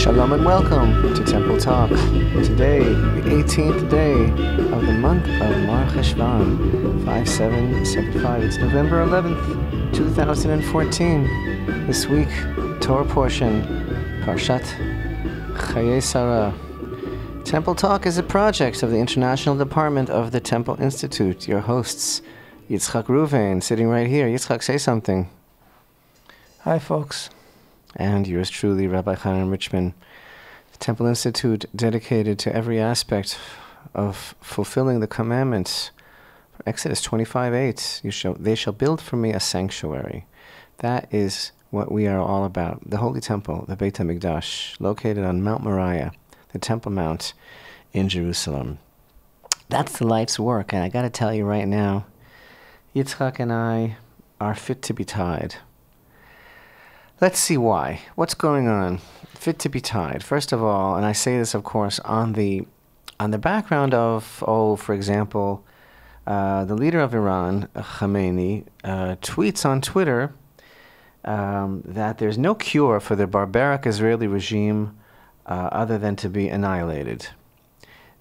Shalom and welcome to Temple Talk. Today, the 18th day of the month of Mar Cheshvan, 5775. It's November 11th, 2014. This week, Torah portion, Parshat Chayei Sarah. Temple Talk is a project of the International Department of the Temple Institute. Your hosts, Yitzchak Reuven, sitting right here. Yitzchak, say something. Hi, folks. And yours truly, Rabbi Richman. The Temple Institute dedicated to every aspect of fulfilling the commandments. Exodus 25:8, they shall build for me a sanctuary. That is what we are all about. The Holy Temple, the Beit HaMikdash, located on Mount Moriah, the Temple Mount in Jerusalem. That's the life's work, and I got to tell you right now, Yitzchak and I are fit to be tied. Let's see why. What's going on? Fit to be tied. First of all, and I say this, of course, on the background of, for example, the leader of Iran, Khamenei, tweets on Twitter that there's no cure for the barbaric Israeli regime other than to be annihilated.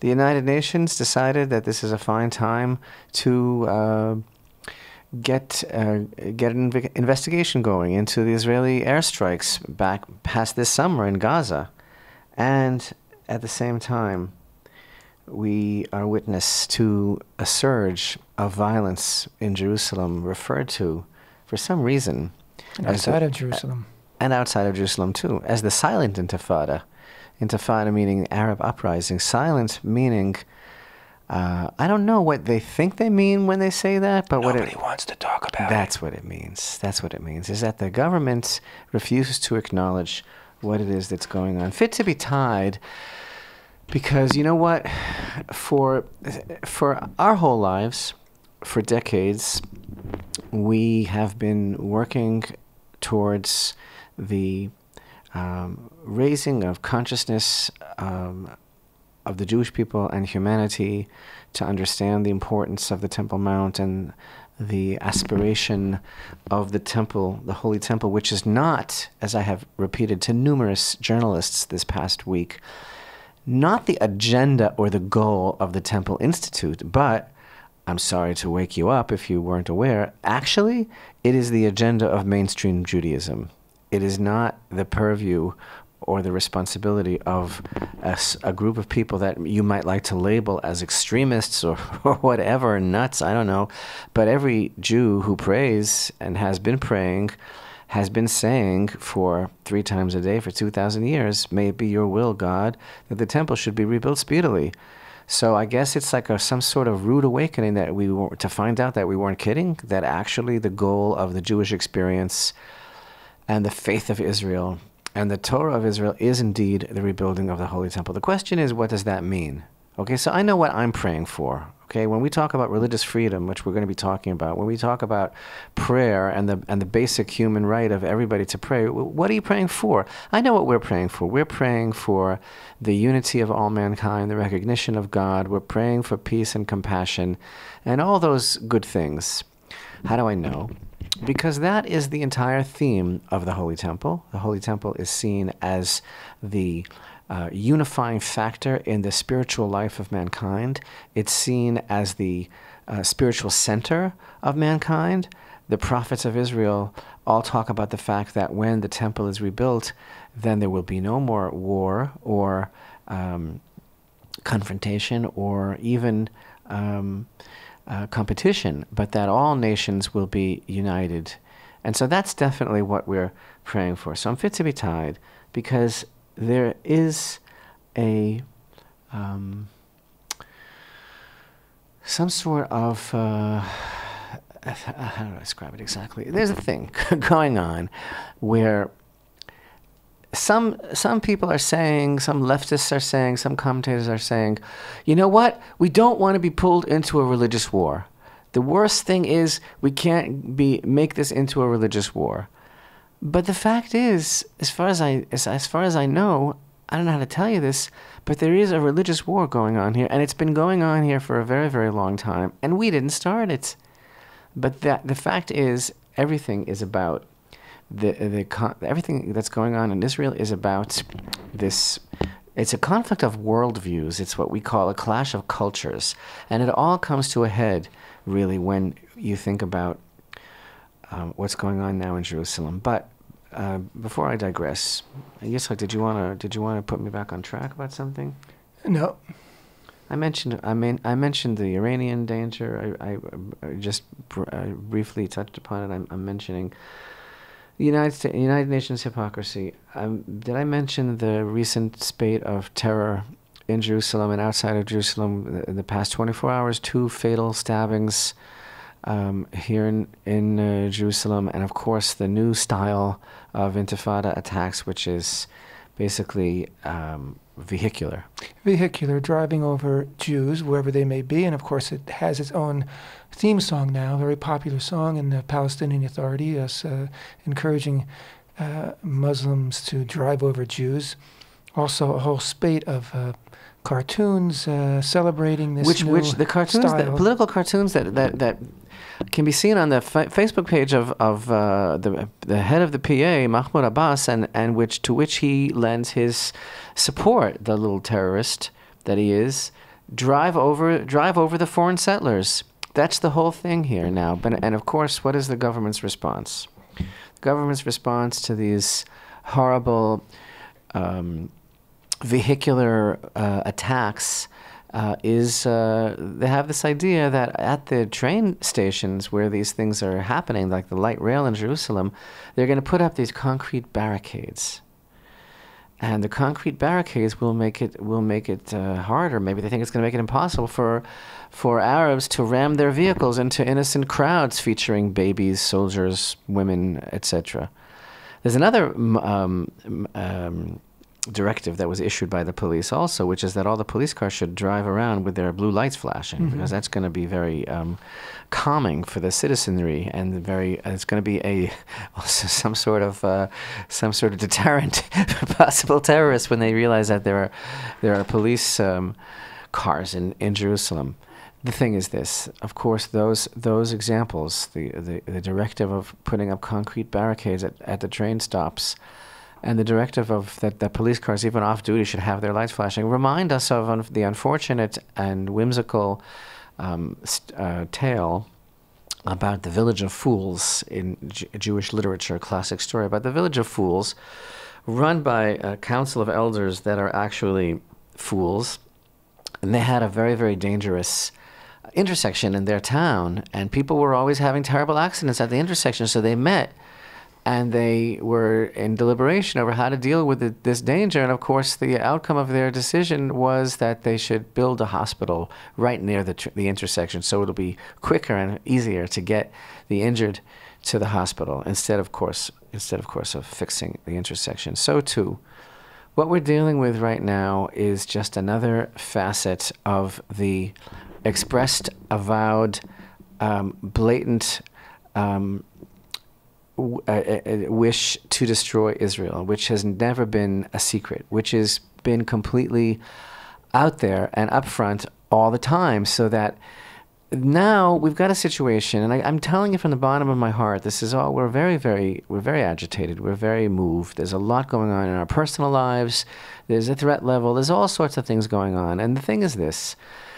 The United Nations decided that this is a fine time to get an investigation going into the Israeli airstrikes back past this summer in Gaza. And at the same time, we are witness to a surge of violence in Jerusalem referred to, for some reason, outside of Jerusalem. And outside of Jerusalem, too, as the silent intifada. Intifada meaning Arab uprising. Silent meaning... I don't know what they think they mean when they say that, but nobody wants to talk about that's what it means. That's what it means, is that the government refuses to acknowledge what it is that's going on. Fit to be tied, because you know what? For our whole lives, for decades, we have been working towards the raising of consciousness of the Jewish people and humanity, to understand the importance of the Temple Mount and the aspiration of the temple, the Holy Temple, which is not, as I have repeated to numerous journalists this past week, not the agenda or the goal of the Temple Institute, but, I'm sorry to wake you up if you weren't aware, actually, it is the agenda of mainstream Judaism. It is not the purview or the responsibility of a group of people that you might like to label as extremists or whatever, nuts, I don't know. But every Jew who prays and has been praying has been saying for 3 times a day for 2,000 years, may it be your will, God, that the temple should be rebuilt speedily. So I guess it's like some sort of rude awakening that to find out that we weren't kidding, that actually the goal of the Jewish experience and the faith of Israel and the Torah of Israel is indeed the rebuilding of the Holy Temple. The question is, what does that mean? Okay, so I know what I'm praying for. Okay, when we talk about religious freedom, which we're going to be talking about, when we talk about prayer and the basic human right of everybody to pray, what are you praying for? I know what we're praying for. We're praying for the unity of all mankind, the recognition of God. We're praying for peace and compassion and all those good things. How do I know? Because that is the entire theme of the Holy Temple. The Holy Temple is seen as the unifying factor in the spiritual life of mankind. It's seen as the spiritual center of mankind. The prophets of Israel all talk about the fact that when the temple is rebuilt, then there will be no more war or confrontation or even competition, but that all nations will be united. And so that's definitely what we're praying for. So I'm fit to be tied because there is some sort of, how do I describe it exactly? There's a thing going on where some people are saying, some leftists are saying, some commentators are saying, you know what? We don't want to be pulled into a religious war. The worst thing is we can't make this into a religious war. But the fact is, as far as I know, I don't know how to tell you this, but there is a religious war going on here, and it's been going on here for a very, very long time, and we didn't start it. But the fact is, everything is about everything that's going on in Israel is about this. It's a conflict of worldviews. It's what we call a clash of cultures, and it all comes to a head, really, when you think about what's going on now in Jerusalem. But before I digress, Yitzchak, did you want to put me back on track about something? No. I mentioned the Iranian danger. I just briefly touched upon it. I'm mentioning the United Nations hypocrisy. Did I mention the recent spate of terror in Jerusalem and outside of Jerusalem in the past 24 hours? 2 fatal stabbings here in Jerusalem, and of course the new style of intifada attacks, which is basically vehicular, driving over Jews wherever they may be, and of course it has its own theme song now, a very popular song in the Palestinian Authority, encouraging Muslims to drive over Jews. Also, a whole spate of cartoons celebrating this which the cartoons, style. the political cartoons that can be seen on the Facebook page of the head of the PA, Mahmoud Abbas, and to which he lends his support. The little terrorist that he is, drive over the foreign settlers. That's the whole thing here now. And of course, what is the government's response? The government's response to these horrible vehicular attacks is they have this idea that at the train stations where these things are happening, like the light rail in Jerusalem, they're going to put up these concrete barricades. And the concrete barricades will make it harder. Maybe they think it's going to make it impossible for Arabs to ram their vehicles into innocent crowds featuring babies, soldiers, women, etc. There's another directive that was issued by the police also, which is that all the police cars should drive around with their blue lights flashing, because that's going to be very calming for the citizenry, and it's going to be also some sort of deterrent for possible terrorists when they realize that there are police cars in Jerusalem. The thing is this: of course, those examples, the directive of putting up concrete barricades at the train stops, and the directive of that police cars, even off duty, should have their lights flashing, remind us of the unfortunate and whimsical tale about the village of fools in Jewish literature, a classic story about the village of fools, run by a council of elders that are actually fools, and they had a very, very dangerous intersection in their town, and people were always having terrible accidents at the intersection, so they met and they were in deliberation over how to deal with this danger. And of course, the outcome of their decision was that they should build a hospital right near the intersection, so it'll be quicker and easier to get the injured to the hospital instead of course of fixing the intersection. So too, what we're dealing with right now is just another facet of the expressed, avowed, blatant wish to destroy Israel, which has never been a secret, which has been completely out there and upfront all the time, so that now we've got a situation, and I'm telling you from the bottom of my heart, this is all, we're very agitated, we're very moved. There's a lot going on in our personal lives, there's a threat level, there's all sorts of things going on. And the thing is this: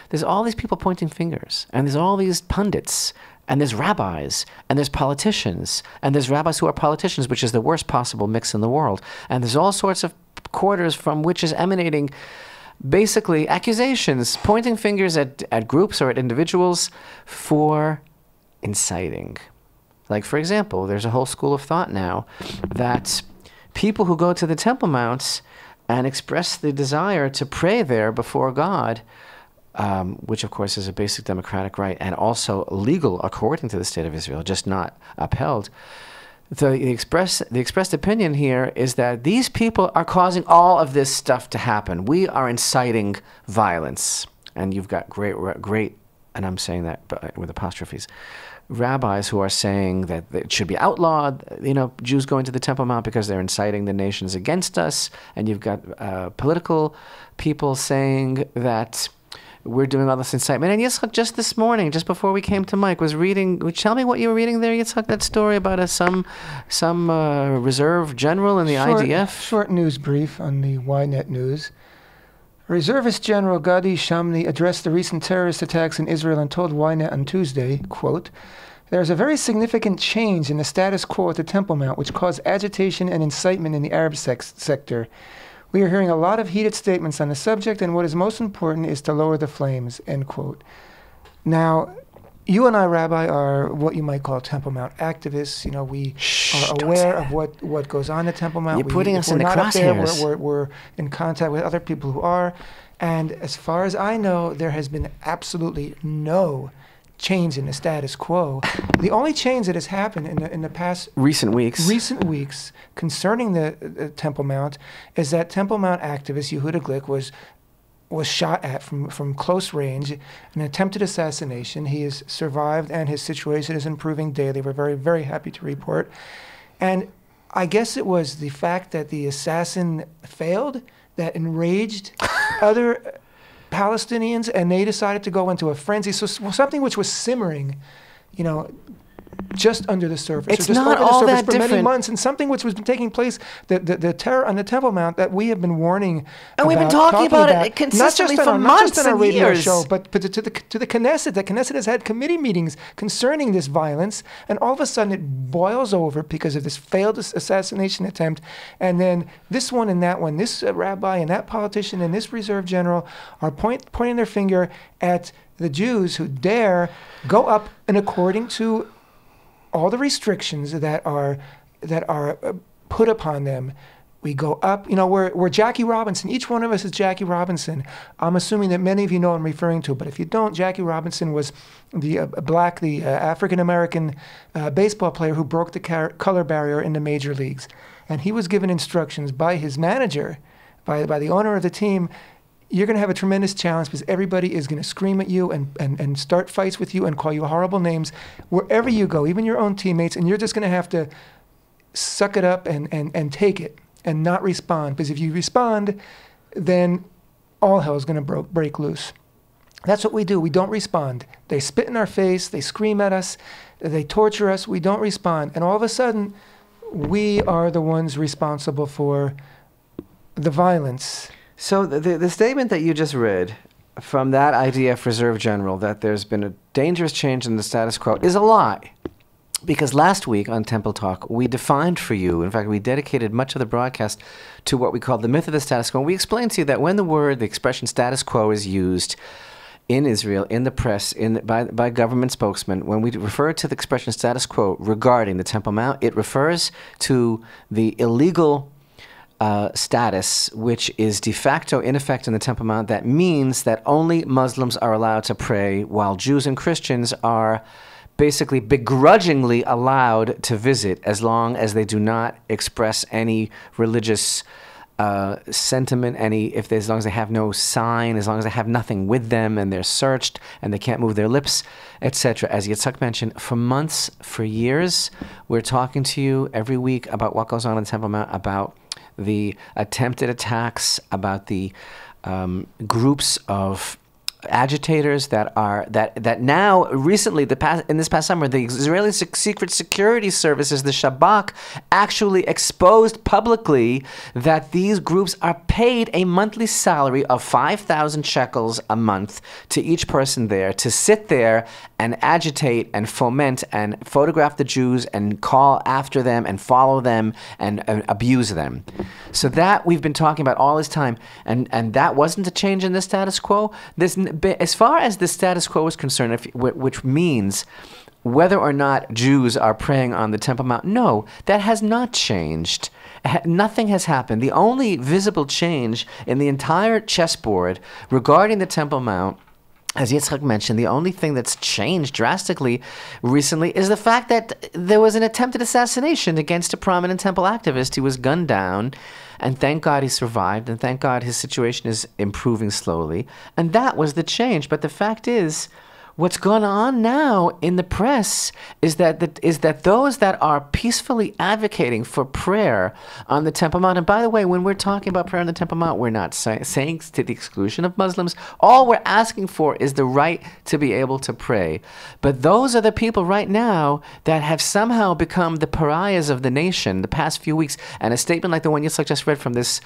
there's all these people pointing fingers, and there's all these pundits, and there's rabbis, and there's politicians, and there's rabbis who are politicians, which is the worst possible mix in the world. And there's all sorts of quarters from which is emanating basically accusations, pointing fingers at groups or at individuals for inciting. Like, for example, there's a whole school of thought now that people who go to the Temple Mounts and express the desire to pray there before God, which of course is a basic democratic right and also legal according to the State of Israel, just not upheld. The expressed opinion here is that these people are causing all of this stuff to happen. We are inciting violence. And you've got great, and I'm saying that with apostrophes, rabbis who are saying that it should be outlawed, Jews going to the Temple Mount because they're inciting the nations against us. And you've got political people saying that we're doing all this incitement. And Yitzchak, just this morning, just before we came to Mike, was reading. Tell me what you were reading there, Yitzchak. That story about some reserve general in the IDF. Short news brief on the Ynet News. Reservist General Gadi Shamni addressed the recent terrorist attacks in Israel and told Ynet on Tuesday, quote, "There is a very significant change in the status quo at the Temple Mount, which caused agitation and incitement in the Arab sector. We are hearing a lot of heated statements on the subject, and what is most important is to lower the flames," end quote. Now, you and I, Rabbi, are what you might call Temple Mount activists. You know, we are aware of what goes on at Temple Mount. You're putting us in the crosshairs. crosshairs. We're in contact with other people who are. And as far as I know, there has been absolutely no change in the status quo. The only change that has happened in the past recent weeks concerning the Temple Mount is that Temple Mount activist Yehuda Glick was shot at from close range, an attempted assassination. He has survived, and his situation is improving daily. We're very, very happy to report. And I guess it was the fact that the assassin failed that enraged other Palestinians, and they decided to go into a frenzy. So something which was simmering, just under the surface. It's not all that different. For many months, and something which was taking place, the terror on the Temple Mount that we have been warning about. And we've been talking about it consistently for months and years. Not just on our radio show, but to the Knesset. The Knesset has had committee meetings concerning this violence, and all of a sudden it boils over because of this failed assassination attempt, and then this one and that one, this rabbi and that politician and this reserve general are pointing their finger at the Jews who dare go up, and according to all the restrictions that are put upon them, we go up. We're Jackie Robinson. Each one of us is Jackie Robinson. I'm assuming that many of you know what I'm referring to, but if you don't, Jackie Robinson was the African-American baseball player who broke the color barrier in the major leagues. And he was given instructions by his manager, by the owner of the team, you're going to have a tremendous challenge because everybody is going to scream at you and start fights with you and call you horrible names wherever you go, even your own teammates, and you're just going to have to suck it up and take it and not respond, because if you respond, then all hell is going to break loose. That's what we do. We don't respond. They spit in our face, they scream at us, they torture us, we don't respond, and all of a sudden, we are the ones responsible for the violence. So the statement that you just read from that IDF Reserve General, that there's been a dangerous change in the status quo, is a lie. Because last week on Temple Talk, we defined for you, in fact, we dedicated much of the broadcast to what we call the myth of the status quo. And we explained to you that when the expression status quo is used in Israel, in the press, by government spokesmen, when we refer to the expression status quo regarding the Temple Mount, it refers to the illegal status, which is de facto in effect in the Temple Mount. That means that only Muslims are allowed to pray, while Jews and Christians are basically begrudgingly allowed to visit, as long as they do not express any religious sentiment, as long as they have no sign, as long as they have nothing with them and they're searched and they can't move their lips, etc. As Yitzchak mentioned, for months, for years, we're talking to you every week about what goes on in the Temple Mount, about the attempted attacks, about the groups of agitators that now recently in this past summer, the Israeli secret security services, the Shabak, actually exposed publicly that these groups are paid a monthly salary of 5,000 shekels a month to each person there to sit there and agitate and foment and photograph the Jews and call after them and follow them and abuse them. So that we've been talking about all this time, and that wasn't a change in the status quo. As far as the status quo is concerned, which means whether or not Jews are praying on the Temple Mount, no, that has not changed. Nothing has happened. The only visible change in the entire chessboard regarding the Temple Mount, as Yitzchak mentioned, the only thing that's changed drastically recently is the fact that there was an attempted assassination against a prominent temple activist. He was gunned down, and thank God he survived, and thank God his situation is improving slowly. And that was the change. But the fact is, What's going on now in the press is that those that are peacefully advocating for prayer on the Temple Mount, and by the way, when we're talking about prayer on the Temple Mount, we're not saying to the exclusion of Muslims. All we're asking for is the right to be able to pray. But those are the people right now that have somehow become the pariahs of the nation the past few weeks. And a statement like the one Yitzchak just read from this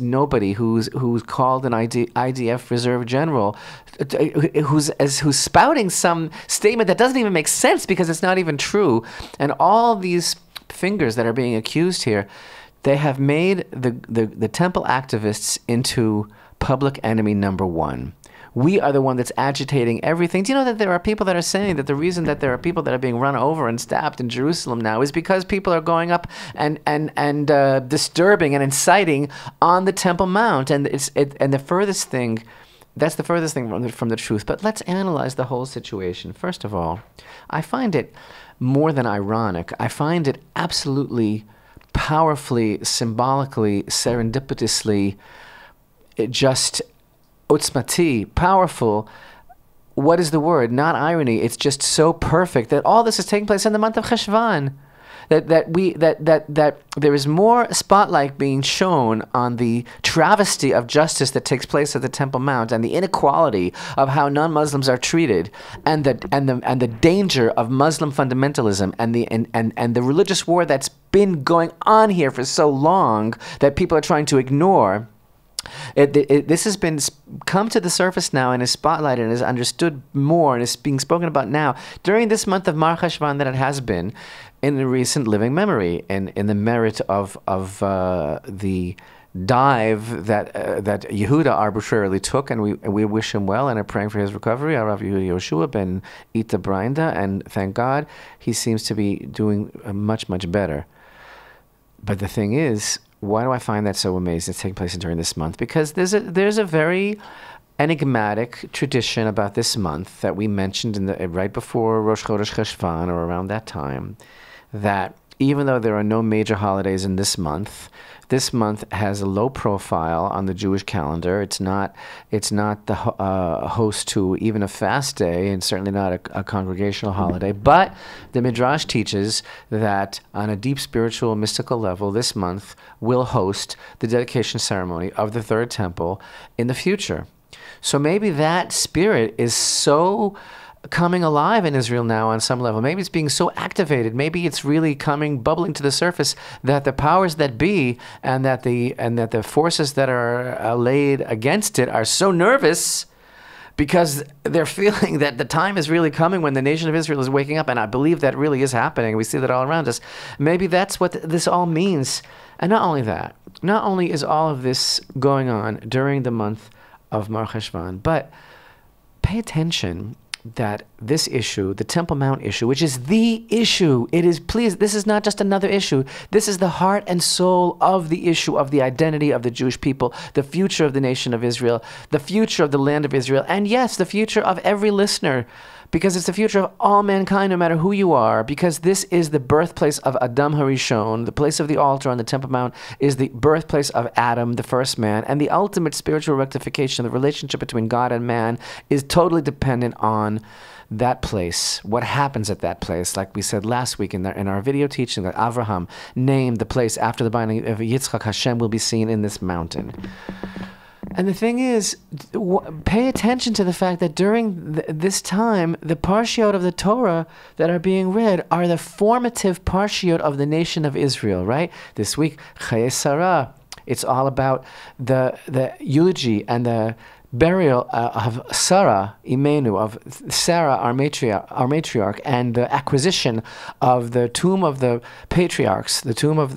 nobody who's called an IDF reserve general, who's spouting some statement that doesn't even make sense because it's not even true. And all these fingers that are being accused here, they have made the temple activists into public enemy number one. We are the one that's agitating everything. Do you know that there are people that are saying that the reason that there are people that are being run over and stabbed in Jerusalem now is because people are going up and disturbing and inciting on the Temple Mount, and and the furthest thing. That's the furthest thing from the truth. But let's analyze the whole situation. First of all, I find it more than ironic. I find it absolutely powerfully, symbolically, serendipitously, just utzmati, powerful. What is the word? Not irony. It's just so perfect that all this is taking place in the month of Cheshvan. That there is more spotlight being shown on the travesty of justice that takes place at the Temple Mount and the inequality of how non-Muslims are treated, and the danger of Muslim fundamentalism and the religious war that's been going on here for so long that people are trying to ignore. This has been come to the surface now and is spotlighted and is understood more and is being spoken about now during this month of Mar Cheshvan than it has been in the recent living memory, and in the merit of the dive that Yehuda arbitrarily took, and we wish him well and are praying for his recovery. Rav Yehuda Yoshua ben Ita Brinda, and thank God he seems to be doing much better. But the thing is, why do I find that so amazing? It's taking place during this month because there's a very enigmatic tradition about this month that we mentioned right before Rosh Chodesh Cheshvan, or around that time, that even though there are no major holidays in this month has a low profile on the Jewish calendar. It's not the host to even a fast day, and certainly not a congregational holiday. But the Midrash teaches that on a deep spiritual, mystical level, this month will host the dedication ceremony of the third temple in the future. So maybe that spirit is so coming alive in Israel now on some level. Maybe it's being so activated. Maybe it's really bubbling to the surface that the powers that be and that the forces that are laid against it are so nervous because they're feeling that the time is really coming when the nation of Israel is waking up. And I believe that really is happening. We see that all around us. Maybe that's what this all means. And not only that, not only is all of this going on during the month of Mar Cheshvan, but pay attention that this issue, the Temple Mount issue, which is the issue, this is not just another issue. This is the heart and soul of the issue of the identity of the Jewish people, the future of the nation of Israel, the future of the land of Israel, and yes, the future of every listener, because it's the future of all mankind, no matter who you are, because this is the birthplace of Adam Harishon. The place of the altar on the Temple Mount is the birthplace of Adam, the first man, and the ultimate spiritual rectification of the relationship between God and man is totally dependent on that place, what happens at that place. Like we said last week in our video teaching, that Avraham named the place after the binding of Yitzchak, Hashem will be seen in this mountain. And the thing is, pay attention to the fact that during this time, the parshiot of the Torah that are being read are the formative parshiot of the nation of Israel, right? This week, Chayei Sarah, it's all about the eulogy and the burial of Sarah Imenu, of Sarah, our matriarch, and the acquisition of the tomb of the patriarchs, the tomb of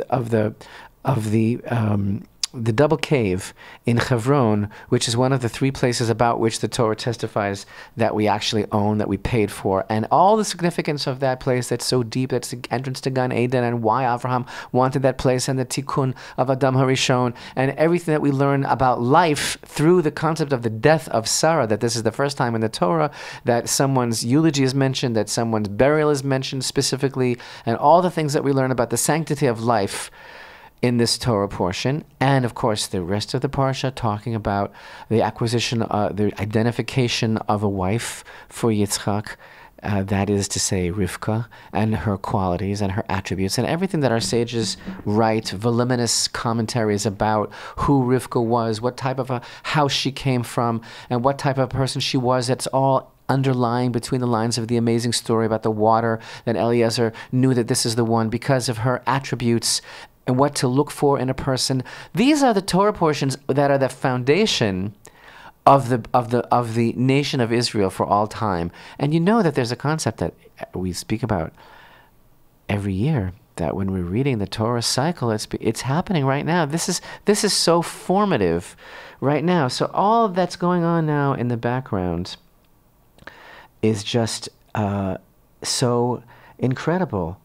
the double cave in Hebron, which is one of the three places about which the Torah testifies that we actually own, that we paid for, and all the significance of that place that's so deep, that's the entrance to Gan Eden, and why Avraham wanted that place, and the tikkun of Adam Harishon, and everything that we learn about life through the concept of the death of Sarah, that this is the first time in the Torah that someone's eulogy is mentioned, that someone's burial is mentioned specifically, and all the things that we learn about the sanctity of life in this Torah portion, and of course the rest of the parsha talking about the acquisition, the identification of a wife for Yitzchak, that is to say Rivka, and her qualities and her attributes, and everything that our sages write, voluminous commentaries about who Rivka was, what type of a house she came from, and what type of person she was. It's all underlying between the lines of the amazing story about the water, that Eliezer knew that this is the one because of her attributes and what to look for in a person. These are the Torah portions that are the foundation of the nation of Israel for all time. And you know that there's a concept that we speak about every year, that when we're reading the Torah cycle, it's happening right now. This is so formative right now. So all that's going on now in the background is just so incredible.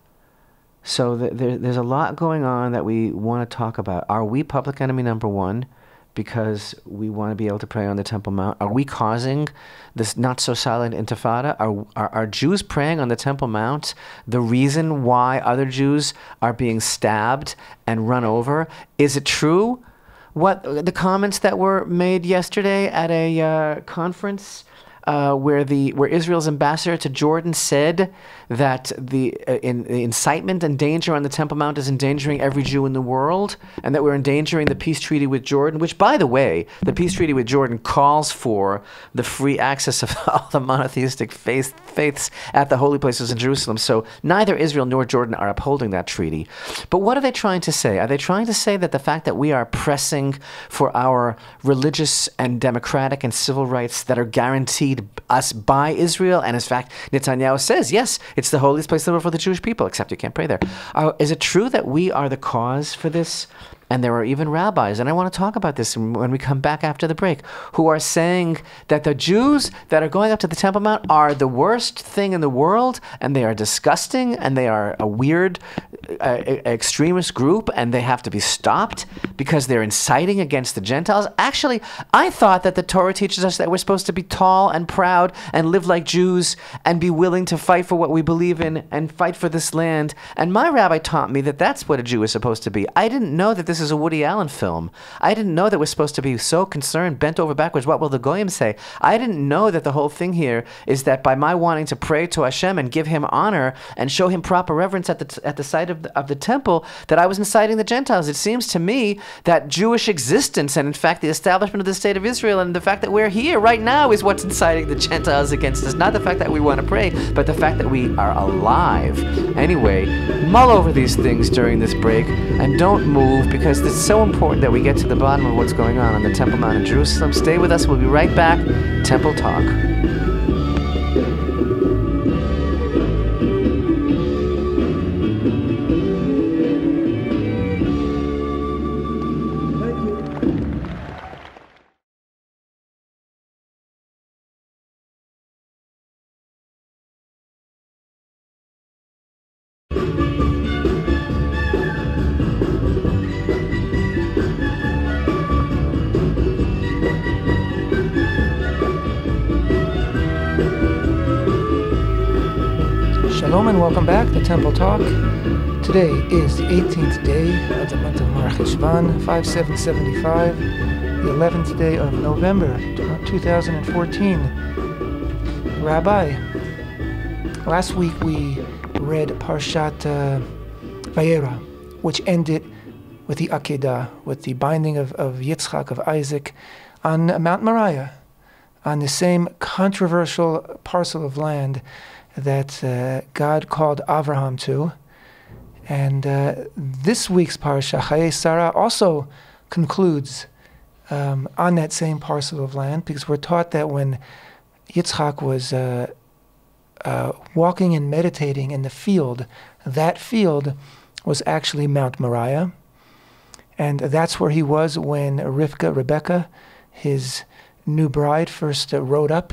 So there's a lot going on that we want to talk about. Are we public enemy number one because we want to be able to pray on the Temple Mount? Are we causing this not so silent intifada? Are Jews praying on the Temple Mount the reason why other Jews are being stabbed and run over? Is it true what the comments that were made yesterday at a conference where Israel's ambassador to Jordan said that the incitement and danger on the Temple Mount is endangering every Jew in the world, and that we're endangering the peace treaty with Jordan, which, by the way, the peace treaty with Jordan calls for the free access of all the monotheistic faiths at the holy places in Jerusalem. So neither Israel nor Jordan are upholding that treaty. But what are they trying to say? Are they trying to say that the fact that we are pressing for our religious and democratic and civil rights that are guaranteed us by Israel, and in fact, Netanyahu says, yes, it's the holiest place in the world for the Jewish people, except you can't pray there. Is it true that we are the cause for this? And there are even rabbis, and I want to talk about this when we come back after the break, who are saying that the Jews that are going up to the Temple Mount are the worst thing in the world, and they are disgusting, and they are a weird extremist group, and they have to be stopped because they're inciting against the Gentiles. Actually, I thought that the Torah teaches us that we're supposed to be tall and proud and live like Jews and be willing to fight for what we believe in and fight for this land. And my rabbi taught me that that's what a Jew is supposed to be. I didn't know that this is a Woody Allen film. I didn't know that we're supposed to be so concerned, bent over backwards, what will the Goyim say? I didn't know that the whole thing here is that by my wanting to pray to Hashem and give him honor and show him proper reverence at the site of the temple, that I was inciting the Gentiles. It seems to me that Jewish existence, and in fact the establishment of the state of Israel, and the fact that we're here right now is what's inciting the Gentiles against us. Not the fact that we want to pray, but the fact that we are alive. Anyway, mull over these things during this break, and don't move, because it's so important that we get to the bottom of what's going on the Temple Mount in Jerusalem. Stay with us. We'll be right back. Temple Talk. Shalom and welcome back to Temple Talk. Today is the 18th day of the month of Mar Cheshvan, 5775, the 11th day of November 2014. Rabbi, last week we read Parshat Vayera, which ended with the Akedah, with the binding of Yitzchak, of Isaac, on Mount Moriah, on the same controversial parcel of land that God called Avraham to. And this week's Parsha, Chayei Sarah, also concludes on that same parcel of land, because we're taught that when Yitzchak was walking and meditating in the field, that field was actually Mount Moriah. And that's where he was when Rebecca, his new bride, first rode up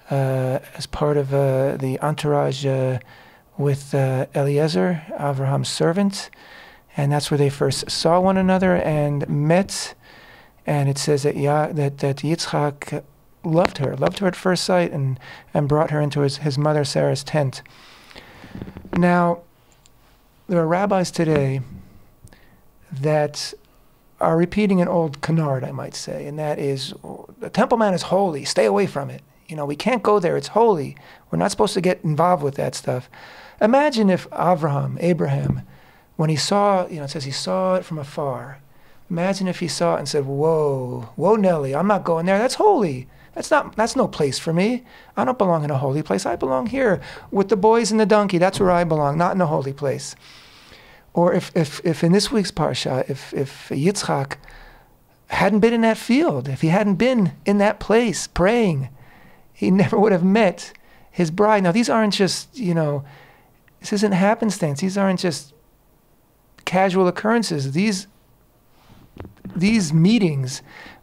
as part of the entourage with Eliezer, Abraham's servant. And that's where they first saw one another and met. And it says that that Yitzchak loved her at first sight, and brought her into his mother Sarah's tent. Now, there are rabbis today that are repeating an old canard, I might say, and that is, the Temple Mount is holy, stay away from it. We can't go there, it's holy. We're not supposed to get involved with that stuff. Imagine if Abraham, when he saw, it says he saw it from afar. Imagine if he saw it and said, whoa, Nelly, I'm not going there, that's holy. That's no place for me. I don't belong in a holy place. I belong here with the boys and the donkey. That's where I belong, not in a holy place. Or if in this week's parsha, if Yitzchak hadn't been in that field, if he hadn't been in that place praying, he never would have met his bride. Now, these aren't just, this isn't happenstance. These aren't just casual occurrences. These meetings,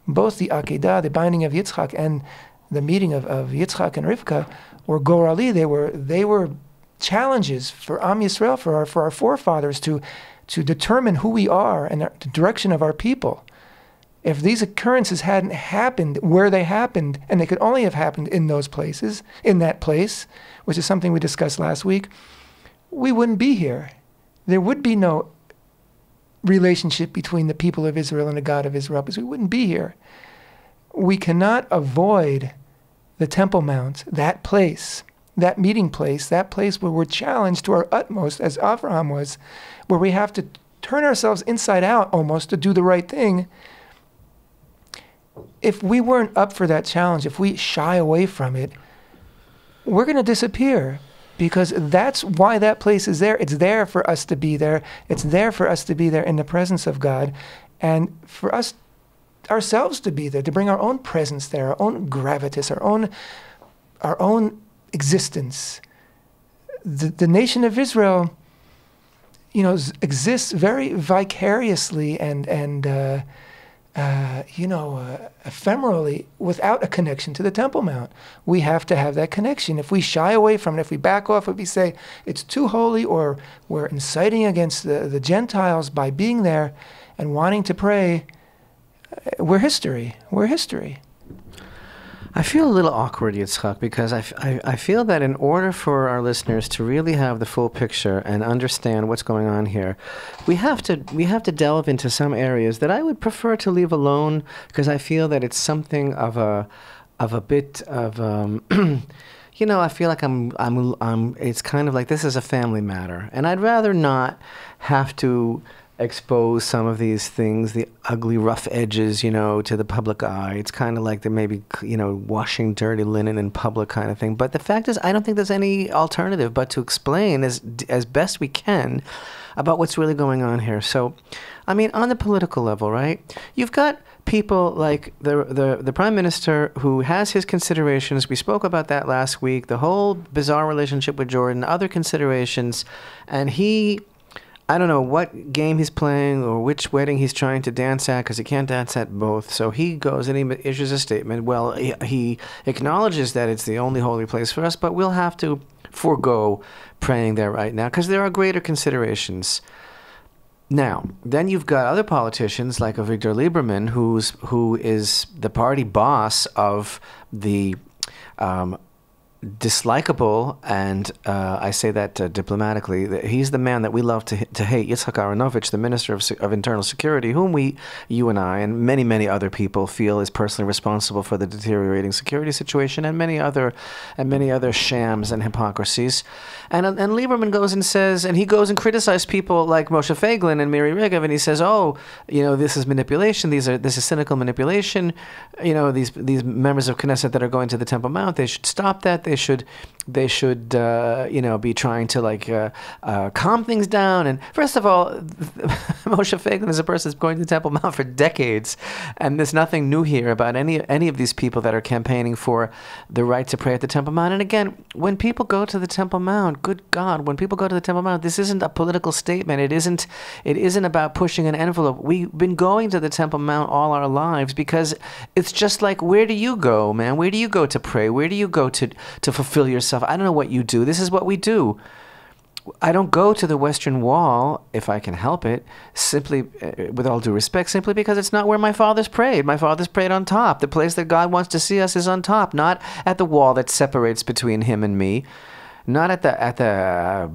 both the Akedah, the binding of Yitzchak, and the meeting of Yitzchak and Rivka, were gorali. They were challenges for Am Yisrael, for our forefathers to determine who we are and the direction of our people. If these occurrences hadn't happened where they happened, and they could only have happened in those places, in that place, which is something we discussed last week, we wouldn't be here. There would be no relationship between the people of Israel and the God of Israel, because we wouldn't be here. We cannot avoid the Temple Mount, that place, that meeting place, that place where we're challenged to our utmost, as Avraham was, where we have to turn ourselves inside out almost to do the right thing. If we weren't up for that challenge, if we shy away from it, we're going to disappear, because that's why that place is there. It's there for us to be there. It's there for us to be there in the presence of God, and for us ourselves to be there, to bring our own presence there, our own gravitas, our own existence. The nation of Israel, exists very vicariously and ephemerally without a connection to the Temple Mount. We have to have that connection. If we shy away from it, if we back off, if we say it's too holy, or we're inciting against the Gentiles by being there and wanting to pray, we're history. We're history. I feel a little awkward, Yitzchak, because I feel that in order for our listeners to really have the full picture and understand what's going on here, we have to delve into some areas that I would prefer to leave alone, because I feel that it's something of a bit of I feel like I'm it's kind of like this is a family matter, and I'd rather not have to expose some of these things, the ugly, rough edges, to the public eye. It's kind of like they're maybe, washing dirty linen in public kind of thing. But the fact is, I don't think there's any alternative but to explain as best we can about what's really going on here. So, I mean, on the political level, right? You've got people like the prime minister who has his considerations. We spoke about that last week, the whole bizarre relationship with Jordan, other considerations, and I don't know what game he's playing or which wedding he's trying to dance at, because he can't dance at both. So he goes and he issues a statement. Well, he acknowledges that it's the only holy place for us, but we'll have to forego praying there right now because there are greater considerations. Now, then you've got other politicians like Avigdor Lieberman, who is the party boss of the dislikable, and I say that diplomatically, he's the man that we love to hate, Yitzchak Aharonovich, the Minister of Internal Security, whom you and I, and many, many other people feel is personally responsible for the deteriorating security situation and many other shams and hypocrisies. And Lieberman goes and says, and he goes and criticizes people like Moshe Feiglin and Miri Regev, and he says, this is manipulation. This is cynical manipulation. These members of Knesset that are going to the Temple Mount, they should stop that. They should be trying to calm things down. And first of all, Moshe Feiglin is a person that's going to the Temple Mount for decades, and there's nothing new here about any of these people that are campaigning for the right to pray at the Temple Mount. And again, when people go to the Temple Mount, good God, when people go to the Temple Mount, this isn't a political statement. It isn't about pushing an envelope. We've been going to the Temple Mount all our lives because it's just like, where do you go, man? Where do you go to pray? Where do you go to fulfill yourself? I don't know what you do. This is what we do. I don't go to the Western Wall, if I can help it, simply, with all due respect, simply because it's not where my fathers prayed. My fathers prayed on top. The place that God wants to see us is on top, not at the wall that separates between him and me, not at the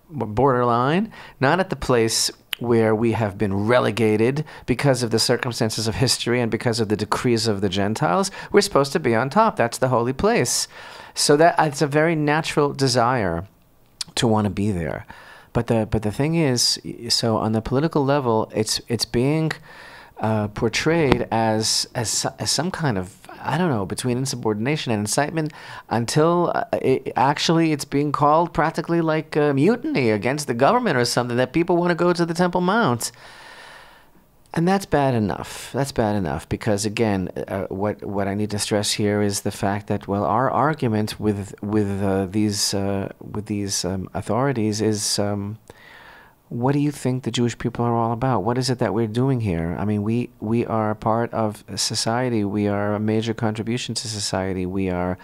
borderline, not at the place where we have been relegated because of the circumstances of history and because of the decrees of the Gentiles. We're supposed to be on top. That's the holy place. So that it's a very natural desire to want to be there. But the thing is, so on the political level, it's being portrayed as some kind of, I don't know, between insubordination and incitement, until it's being called practically like mutiny against the government or something, that people want to go to the Temple Mount. And that's bad enough. That's bad enough because, again, what I need to stress here is the fact that, well, our argument with these authorities is, what do you think the Jewish people are all about? What is it that we're doing here? I mean, we are part of society. We are a major contribution to society. We are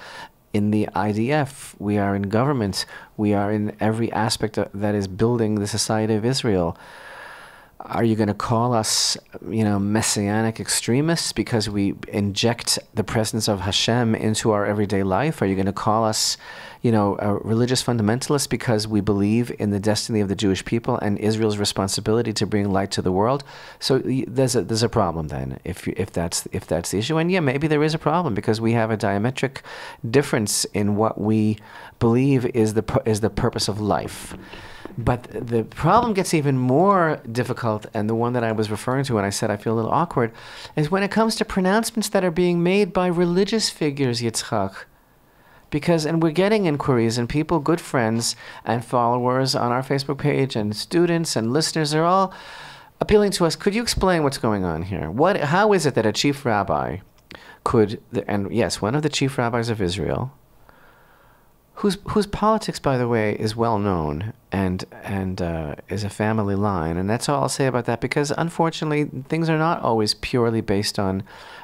in the IDF. We are in government. We are in every aspect that is building the society of Israel. Are you going to call us, messianic extremists because we inject the presence of Hashem into our everyday life? Are you going to call us, religious fundamentalists because we believe in the destiny of the Jewish people and Israel's responsibility to bring light to the world? So there's a problem then, if that's the issue. And yeah, maybe there is a problem because we have a diametric difference in what we believe is the purpose of life. But the problem gets even more difficult, and the one that I was referring to when I said I feel a little awkward, is when it comes to pronouncements that are being made by religious figures, Yitzchak. And we're getting inquiries, and people, good friends and followers on our Facebook page, and students and listeners are all appealing to us. Could you explain what's going on here? How is it that a chief rabbi could, and yes, one of the chief rabbis of Israel, whose politics, by the way, is well known and is a family line, and that's all I'll say about that, because unfortunately things are not always purely based on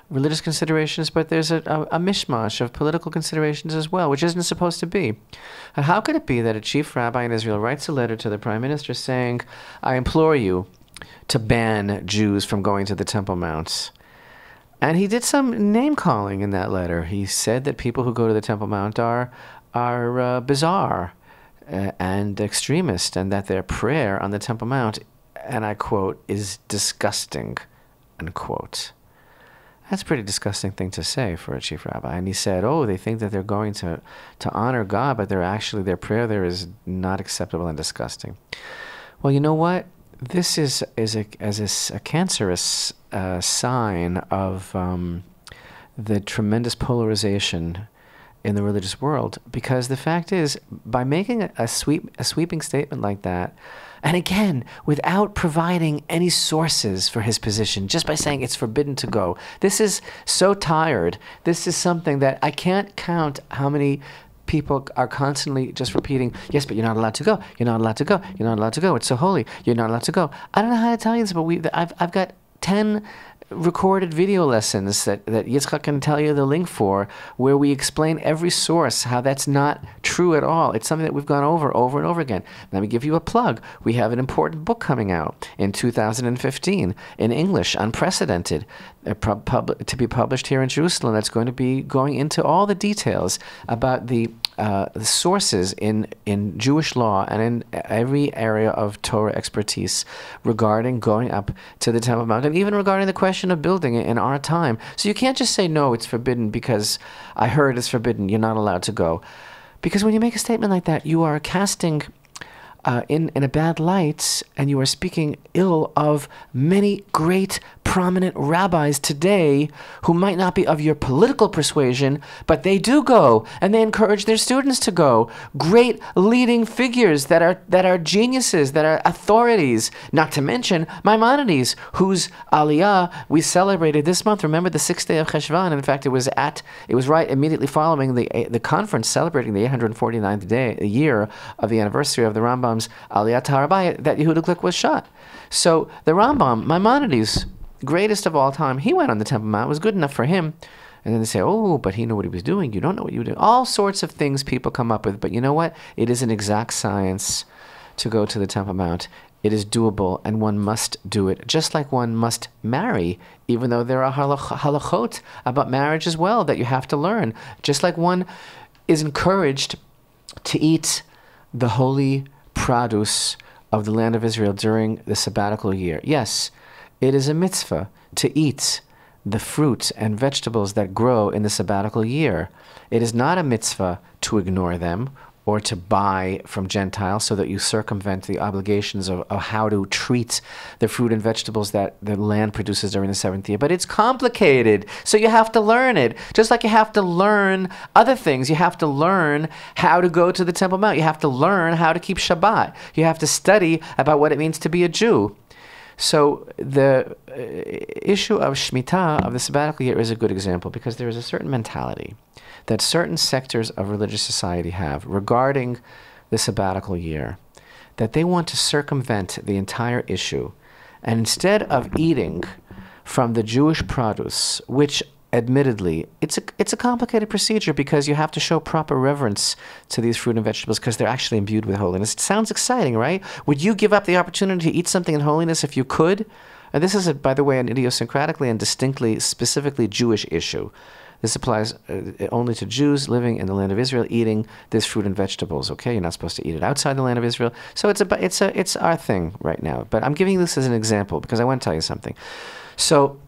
religious considerations, but there's a mishmash of political considerations as well, which isn't supposed to be. How could it be that a chief rabbi in Israel writes a letter to the prime minister saying, "I implore you to ban Jews from going to the Temple Mount"? And he did some name calling in that letter. He said that people who go to the Temple Mount are bizarre and extremist, and that their prayer on the Temple Mount, and I quote, is disgusting, unquote. That's a pretty disgusting thing to say for a chief rabbi. And he said, they think that they're going to honor God, but their prayer there is not acceptable and disgusting. Well, you know what? This is a cancerous sign of the tremendous polarization in the religious world, because the fact is, by making a sweeping statement like that, and again, without providing any sources for his position, just by saying it's forbidden to go, this is so tired. This is something that I can't count how many people are constantly just repeating, yes, but you're not allowed to go. You're not allowed to go. You're not allowed to go. It's so holy. You're not allowed to go. I don't know how to tell you this, but I've got 10 recorded video lessons that Yitzchak can tell you the link for, where we explain every source, how that's not true at all. It's something that we've gone over and over again. Let me give you a plug. We have an important book coming out in 2015 in English, unprecedented, to be published here in Jerusalem. That's going to be going into all the details about the sources in Jewish law and in every area of Torah expertise regarding going up to the Temple Mount, and even regarding the question of building it in our time. So you can't just say, no, it's forbidden because I heard it's forbidden, you're not allowed to go. Because when you make a statement like that, you are casting in a bad light, and you are speaking ill of many great prominent rabbis today who might not be of your political persuasion, but they do go, and they encourage their students to go. Great leading figures that are geniuses, that are authorities, not to mention Maimonides, whose aliyah we celebrated this month. Remember the 6th day of Cheshvan. In fact, it was right immediately following the conference celebrating the 849th year of the anniversary of the Rambam's Aliyah Tarabaya that Yehuda Glick was shot. So the Rambam, Maimonides, greatest of all time, he went on the Temple Mount. It was good enough for him. And then they say, but he knew what he was doing. You don't know what you were doing. All sorts of things people come up with. But you know what? It is an exact science to go to the Temple Mount. It is doable, and one must do it. Just like one must marry, even though there are halachot about marriage as well that you have to learn. Just like one is encouraged to eat the holy produce of the land of Israel during the sabbatical year. Yes, it is a mitzvah to eat the fruits and vegetables that grow in the sabbatical year. It is not a mitzvah to ignore them or to buy from Gentiles so that you circumvent the obligations of how to treat the fruit and vegetables that the land produces during the seventh year. But it's complicated, so you have to learn it. Just like you have to learn other things. You have to learn how to go to the Temple Mount. You have to learn how to keep Shabbat. You have to study about what it means to be a Jew. So the issue of Shemitah, of the sabbatical year, is a good example because there is a certain mentality that certain sectors of religious society have regarding the sabbatical year, that they want to circumvent the entire issue. And instead of eating from the Jewish produce, which admittedly, it's a complicated procedure because you have to show proper reverence to these fruit and vegetables because they're actually imbued with holiness. It sounds exciting, right? Would you give up the opportunity to eat something in holiness if you could? And this is, by the way, an idiosyncratically and distinctly, specifically Jewish issue. This applies only to Jews living in the land of Israel eating this fruit and vegetables. Okay, you're not supposed to eat it outside the land of Israel. So it's our thing right now. But I'm giving this as an example because I want to tell you something. So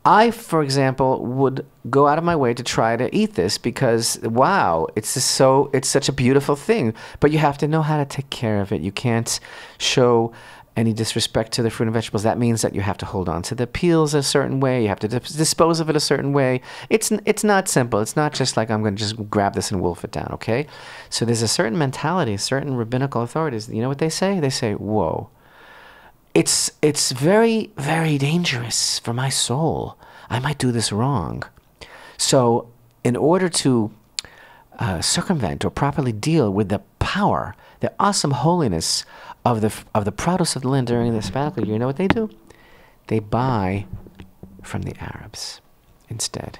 I, for example, would go out of my way to try to eat this because, wow, it's such a beautiful thing. But you have to know how to take care of it. You can't show any disrespect to the fruit and vegetables. That means that you have to hold on to the peels a certain way. You have to dispose of it a certain way. It's not simple. It's not just like I'm going to just grab this and wolf it down, okay? So there's a certain mentality, certain rabbinical authorities. You know what they say? They say, whoa, it's very, very dangerous for my soul. I might do this wrong. So in order to circumvent or properly deal with the power, the awesome holiness of the produce of the land during the sabbatical year, you know what they do? They buy from the Arabs instead.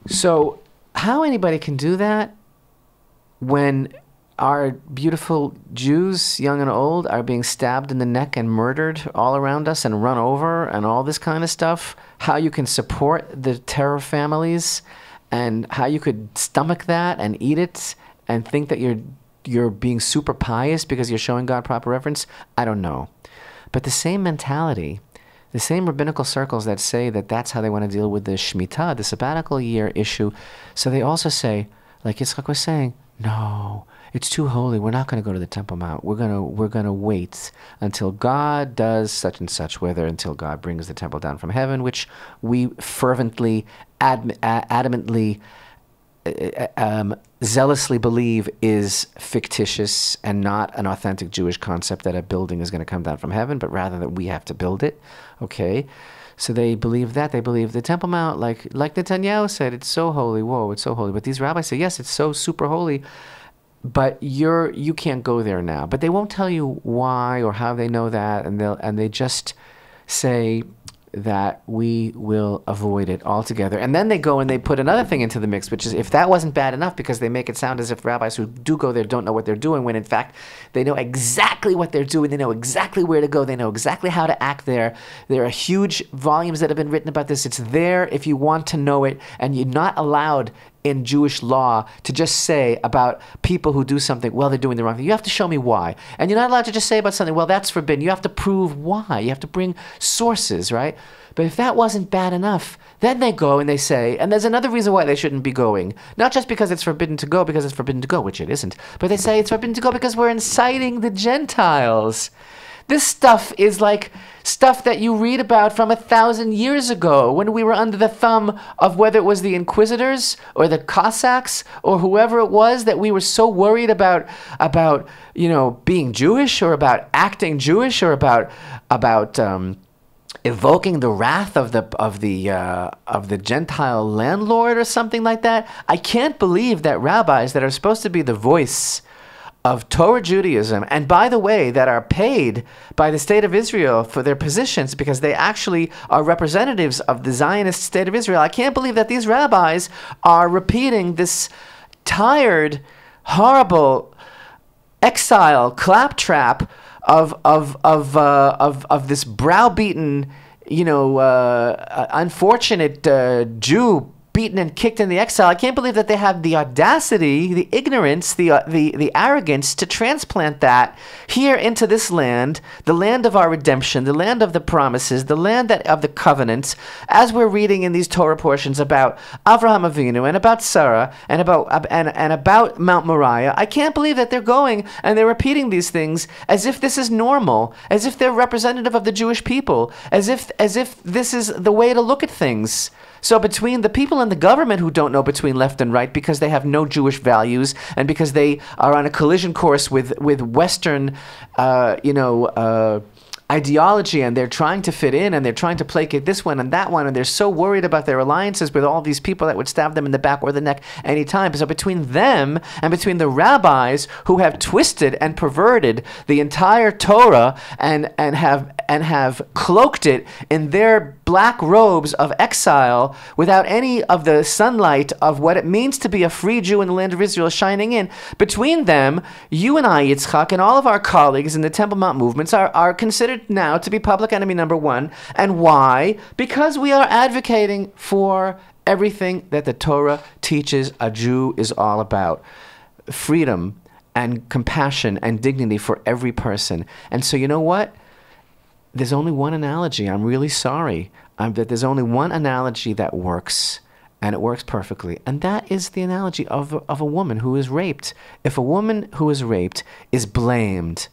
So how anybody can do that when our beautiful Jews, young and old, are being stabbed in the neck and murdered all around us and run over and all this kind of stuff, how you can support the terror families and how you could stomach that and eat it and think that you're being super pious because you're showing God proper reverence, I don't know. But the same mentality, the same rabbinical circles that say that that's how they want to deal with the Shemitah, the sabbatical year issue, so they also say, like Yitzchak was saying, no, it's too holy. We're not going to go to the Temple Mount. We're going to wait until God does such and such, whether until God brings the temple down from heaven, which we fervently, adamantly, zealously believe is fictitious and not an authentic Jewish concept that a building is going to come down from heaven, but rather that we have to build it. Okay, so they believe that. They believe the Temple Mount, like Netanyahu said, it's so holy. Whoa, it's so holy. But these rabbis say, yes, it's so super holy, but you can't go there now. But they won't tell you why or how they know that, and they just say that we will avoid it altogether. And then they go and they put another thing into the mix, which is if that wasn't bad enough, because they make it sound as if rabbis who do go there don't know what they're doing, when in fact they know exactly what they're doing. They know exactly where to go. They know exactly how to act there. There are huge volumes that have been written about this. It's there if you want to know it, and you're not allowed in Jewish law to just say about people who do something, well, they're doing the wrong thing. You have to show me why. And you're not allowed to just say about something, well, that's forbidden. You have to prove why. You have to bring sources, right? But if that wasn't bad enough, then they go and they say, and there's another reason why they shouldn't be going. Not just because it's forbidden to go, which it isn't, but they say it's forbidden to go because we're inciting the Gentiles. This stuff is like stuff that you read about from 1,000 years ago when we were under the thumb of whether it was the Inquisitors or the Cossacks or whoever it was, that we were so worried about being Jewish or about acting Jewish or about evoking the wrath of the Gentile landlord or something like that. I can't believe that rabbis that are supposed to be the voice of Torah Judaism, and by the way, that are paid by the state of Israel for their positions because they actually are representatives of the Zionist state of Israel. I can't believe that these rabbis are repeating this tired, horrible exile claptrap of this browbeaten, unfortunate Jew beaten and kicked in the exile. I can't believe that they have the audacity, the ignorance, the arrogance to transplant that here into this land, the land of our redemption, the land of the promises, the land of the covenants, as we're reading in these Torah portions about Avraham Avinu and about Sarah and about Mount Moriah. I can't believe that they're going and they're repeating these things as if this is normal, as if they're representative of the Jewish people, as if this is the way to look at things. So between the people in the government who don't know between left and right because they have no Jewish values and because they are on a collision course with Western, ideology, and they're trying to fit in and they're trying to placate this one and that one, and they're so worried about their alliances with all these people that would stab them in the back or the neck anytime. So between them and between the rabbis who have twisted and perverted the entire Torah and have cloaked it in their black robes of exile without any of the sunlight of what it means to be a free Jew in the land of Israel shining in, between them, you and I, Yitzchak, and all of our colleagues in the Temple Mount movements are considered now to be public enemy number one. And why? Because we are advocating for everything that the Torah teaches a Jew is all about. Freedom and compassion and dignity for every person. And so you know what? There's only one analogy. I'm really sorry. That there's only one analogy that works, and it works perfectly. And that is the analogy of a woman who is raped. If a woman who is raped is blamed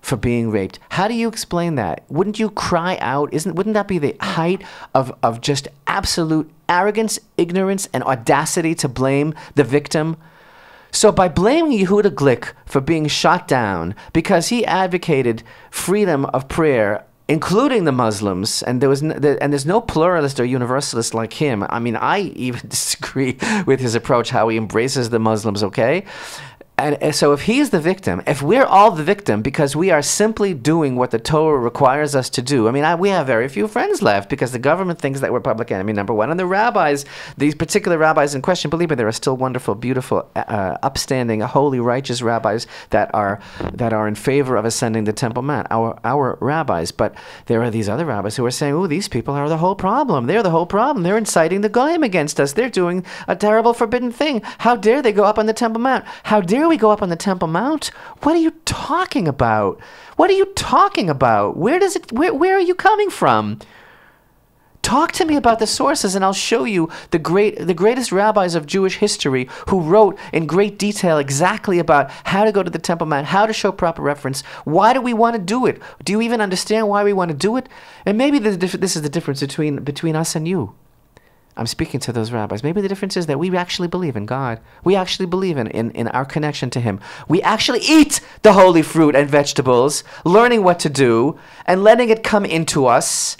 for being raped, how do you explain that? Wouldn't you cry out? Wouldn't that be the height of just absolute arrogance, ignorance, and audacity to blame the victim? So by blaming Yehuda Glick for being shot down because he advocated freedom of prayer, including the Muslims, and there's no pluralist or universalist like him. I mean, I even disagree with his approach, how he embraces the Muslims, okay? And so if he's the victim, if we're all the victim because we are simply doing what the Torah requires us to do, I mean, we have very few friends left because the government thinks that we're public enemy number one. And the rabbis, these particular rabbis in question, believe me, there are still wonderful, beautiful, upstanding, holy, righteous rabbis that are in favor of ascending the Temple Mount, our rabbis. But there are these other rabbis who are saying, oh, these people are the whole problem. They're the whole problem. They're inciting the goyim against us. They're doing a terrible, forbidden thing. How dare they go up on the Temple Mount? How dare we go up on the Temple Mount? What are you talking about? What are you talking about? Where are you coming from? Talk to me about the sources and I'll show you the greatest rabbis of Jewish history who wrote in great detail exactly about how to go to the Temple Mount, how to show proper reference. Why do we want to do it? Do you even understand why we want to do it? And maybe this is the difference between us and you. I'm speaking to those rabbis. Maybe the difference is that we actually believe in God. We actually believe in our connection to Him. We actually eat the holy fruit and vegetables, learning what to do, and letting it come into us,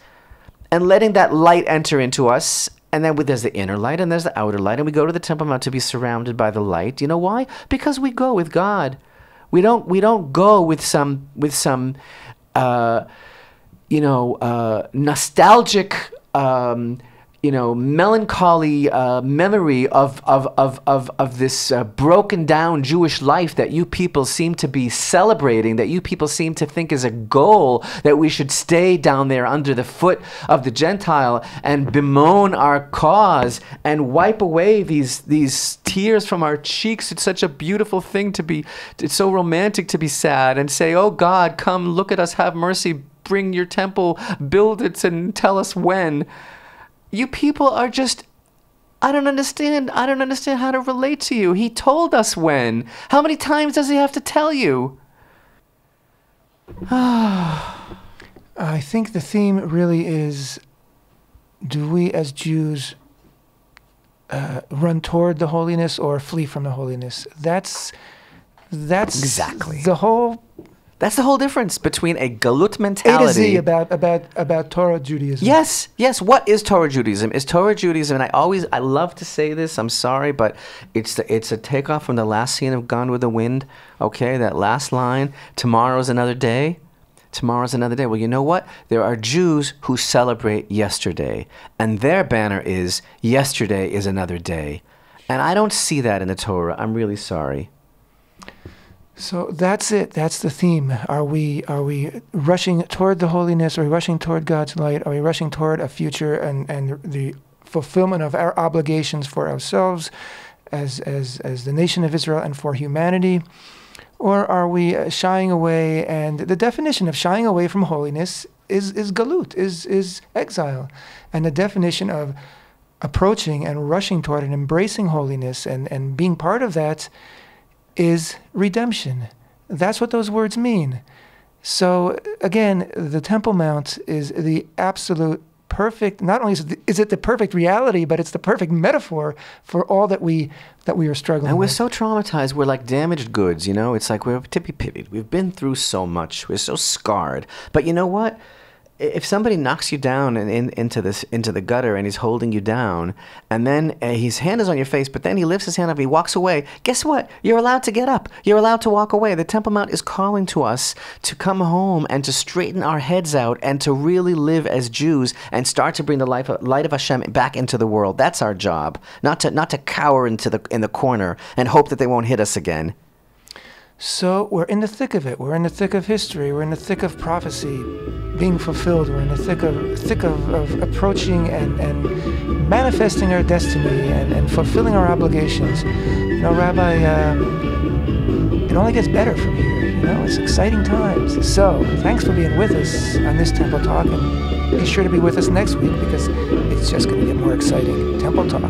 and letting that light enter into us. And then there's the inner light and there's the outer light, and we go to the Temple Mount to be surrounded by the light. You know why? Because we go with God. We don't go with some nostalgic melancholy memory of this broken down Jewish life that you people seem to be celebrating, that you people seem to think is a goal, that we should stay down there under the foot of the Gentile and bemoan our cause and wipe away these tears from our cheeks. It's such a beautiful thing to be, it's so romantic to be sad and say, oh God, come look at us, have mercy, bring your temple, build it and tell us when. You people are just, I don't understand how to relate to you. He told us when. How many times does he have to tell you? I think the theme really is, do we as Jews run toward the holiness or flee from the holiness? That's exactly That's the whole difference between a galut mentality. A to Z about Torah Judaism. Yes. What is Torah Judaism? Is Torah Judaism, and I love to say this, I'm sorry, but it's a takeoff from the last scene of Gone with the Wind. Okay, that last line, tomorrow's another day. Tomorrow's another day. Well, you know what? There are Jews who celebrate yesterday, and their banner is, yesterday is another day. And I don't see that in the Torah. I'm really sorry. So that's it. That's the theme. Are we rushing toward the holiness? Are we rushing toward God's light? Are we rushing toward a future and the fulfillment of our obligations for ourselves as the nation of Israel and for humanity? Or are we shying away? And the definition of shying away from holiness is galut, is exile. And the definition of approaching and rushing toward and embracing holiness and being part of that is redemption. That's what those words mean. So again, the Temple Mount is the absolute perfect, not only is it the perfect reality, but it's the perfect metaphor for all that we are struggling with. And we're so traumatized. We're like damaged goods, you know? It's like we're tippy-pittied. We've been through so much. We're so scarred. But you know what? If somebody knocks you down into the gutter and he's holding you down, and then his hand is on your face, but then he lifts his hand up, he walks away, guess what? You're allowed to get up. You're allowed to walk away. The Temple Mount is calling to us to come home and to straighten our heads out and to really live as Jews and start to bring the light of Hashem back into the world. That's our job, not to cower in the corner and hope that they won't hit us again. So we're in the thick of it. We're in the thick of history. We're in the thick of prophecy being fulfilled. We're in the thick of approaching and manifesting our destiny and fulfilling our obligations. You know, Rabbi, it only gets better from here. You know, it's exciting times. So thanks for being with us on this Temple Talk, and be sure to be with us next week because it's just going to get more exciting. Temple Talk.